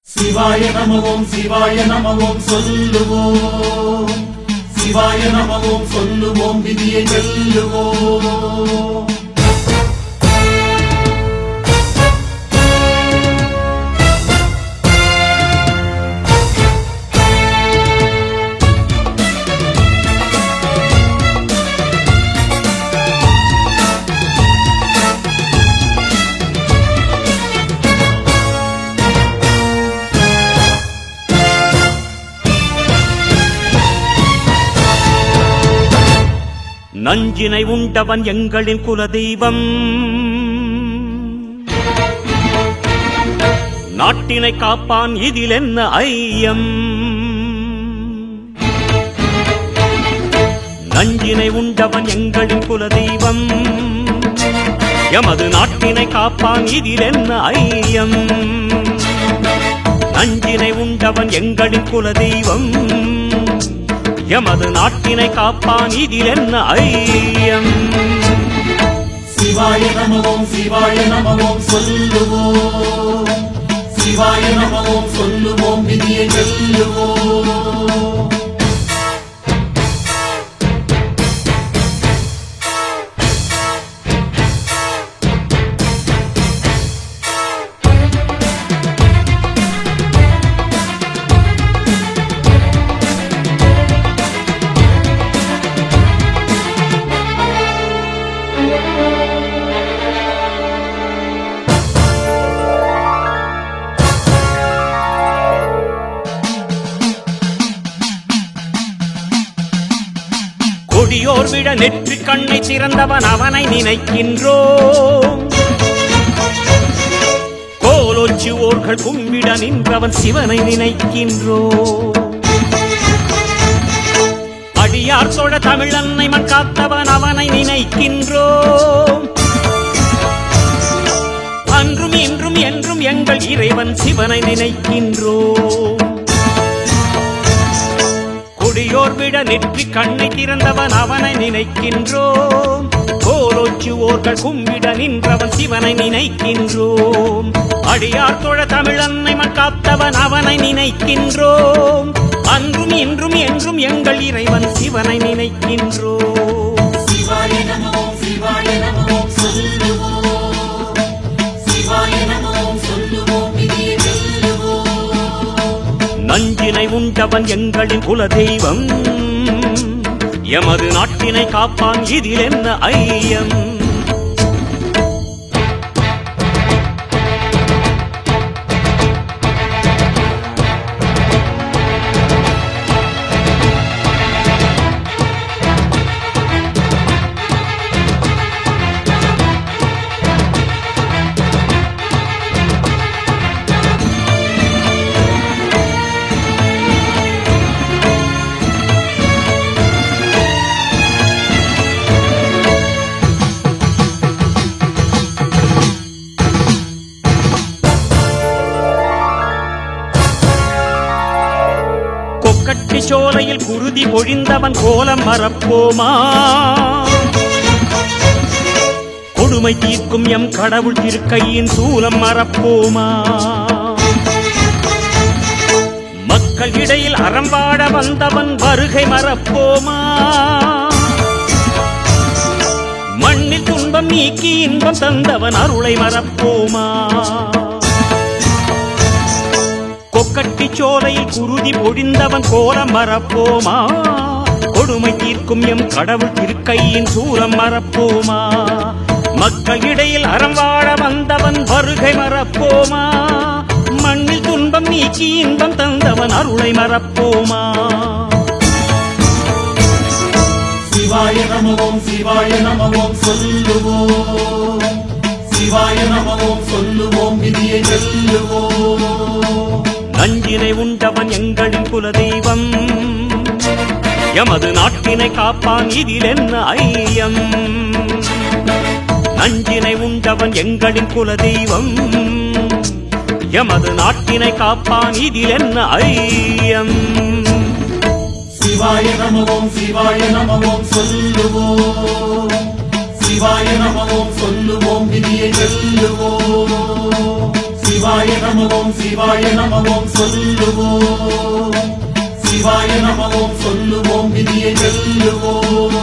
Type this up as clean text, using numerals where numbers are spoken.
சிவாய நமவோம் சிவாய நமவோம் சொல்லுவோம், சிவாய நமவோம் சொல்லுவோம், விதியை வெல்லுவோம். நஞ்சினை உண்டவன் எங்களின் குலதெய்வம், நாட்டினை காப்பான் இதில் என்ன ஐயம். நஞ்சினை உண்டவன் எங்களின் குலதெய்வம், எமது நாட்டினை காப்பான் இதில் என்ன ஐயம். நஞ்சினை உண்டவன் எங்களின் குலதெய்வம், எமது நாட்டினை காப்பான் இதில் என்ன ஐயம். சிவாய நமவோம் சிவாய நமவோம் சொல்லுவோம், சிவாய நமவோம் சொல்லுவோம், விதியை வெல்லுவோம். கொடியோர் விட நெற்றி கண்ணை திறந்தவன் அவனை நினைக்கின்றோம். கோலோச்சுவோர்கள் கும்பிட நின்றவன் சிவனை நினைக்கின்றோம். அடியார் சோழ தமிழன்னை மண் காத்தவன் அவனை நினைக்கின்றோம். அன்றும் இன்றும் என்றும் எங்கள் இறைவன் சிவனை நினைக்கின்றோம். கொடியோர் விட நெற்றி கண்ணை திறந்தவன் அவனை நினைக்கின்றோம். கோலோச்சுவோர்கள் கும்பிட நின்றவன் சிவனை நினைக்கின்றோம். அடியார் தொழ தமிழன்னை மண் காத்தவன் அவனை நினைக்கின்றோம். அன்றும் இன்றும் என்றும் எங்கள் இறைவன் சிவனை நினைக்கின்றோம். சிவாய நமவோம் சிவாய நமவோம் சொல்லுவோம், சிவாய நமவோம் சொல்லுவோம், விதியை வெல்லுவோம். நஞ்சினை உண்டவன் எங்களின் குலதெய்வம், எமது நாட்டினை காப்பான் இதில் என்ன ஐயம். கட்டி சோலையில் குருதி பொழிந்தவன் கோலம் மறப்போமா? கொடுமை தீர்க்கும் எம் கடவுள் திருக்கையின் சூலம் மறப்போமா? மக்கள் இடையில் அறம்பாட வந்தவன் வருகை மறப்போமா? மண்ணில் துன்பம் நீக்கி இன்பம் தந்தவன் அருளை மறப்போமா? கொக்கட்டி சோலையில் குருதி பொழிந்தவன் கோலம் மறப்போமா? கொடுமை தீர்க்கும் எம் கடவுள் திருக்கையின் சூலம் மறப்போமா? மக்கள் இடையில் அறம் வாழ வந்தவன் வருகை மறப்போமா? மண்ணில் துன்பம் நீக்கி இன்பம் தந்தவன் அருளை மறப்போமா? சிவாய நமவோம் சிவாய நமவோம் சொல்லுவோம், சிவாய நமவோம் சொல்லுவோம், விதியை வெல்லுவோம். நஞ்சினை உண்டவன் எங்களின் குலதெய்வம், எமது நாட்டினை காப்பான் இதில் என்ன ஐயம். நஞ்சினை உண்டவன் எங்களின் குலதெய்வம், எமது நாட்டினை காப்பான் இதில் என்ன ஐயம். சிவாய நமவோம் சிவாய நமவோம் சொல்லுவோம், சிவாய நமவோம் சொல்லுவோம், விதியை வெல்லுவோம். சிவாய நம ஓம் சிவாய நம ஓம் சொல்லுவோம் சிவாய நம ஓம் சொல்லுவோம் விதியை வெல்லுவோம்